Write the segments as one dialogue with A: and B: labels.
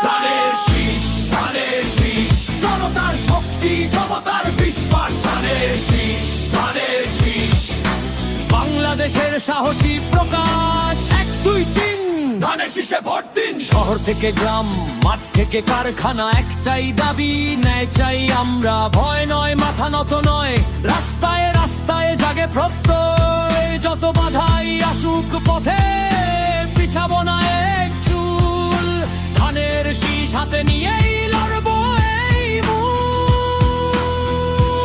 A: ধানের শীষ, ধানের শীষ, জনতার শক্তি, জনতার বিশ্বাস। ধানের শীষ, ধানের শীষ,
B: বাংলাদেশের সাহসী প্রকাশ। 1, 2, 3
A: ধানের শীষে ভোট দিন।
B: শহর থেকে গ্রাম, মাঠ থেকে কারখানা, একটাই দাবি, ন্যায় চাই আমরা। ভয় নয়, মাথা নত নয়, রাস্তায় রাস্তায় জাগে প্রত্যয়। যত বাধাই আসুক পথে, পিছাবো না এক চুল। ধানের শীষ হাতে নিয়েই লড়বো এই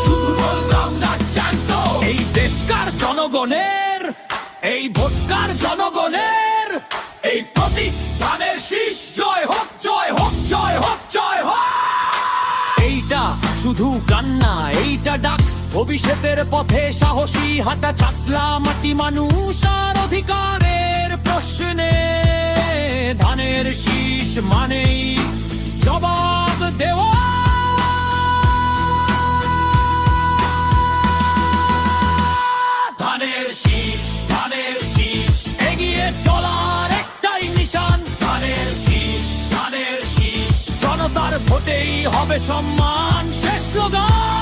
A: শুধু বলতাম না জানতো,
B: এই দেশকার জনগণের, এই ভোটকার জনগণের।
A: এই প্রতীক ধানের শীষ। জয় হোক, জয় হোক, জয় হোক, জয় হোক।
B: এইটা শুধু গান না, এইটা ডাক ভবিষ্যতের পথে সাহসী হাঁটা। চাকলা মাটি মানুষ আর অধিকারের প্রশ্নে, ধানের শীষ মানেই জবাব দেওয়া।
A: ধানের শীষ, ধানের শীষ,
B: এগিয়ে চলার একটাই নিশান।
A: ধানের শীষ, ধানের শীষ,
B: জনতার ভোটেই হবে সম্মান। শেষ স্লোগান।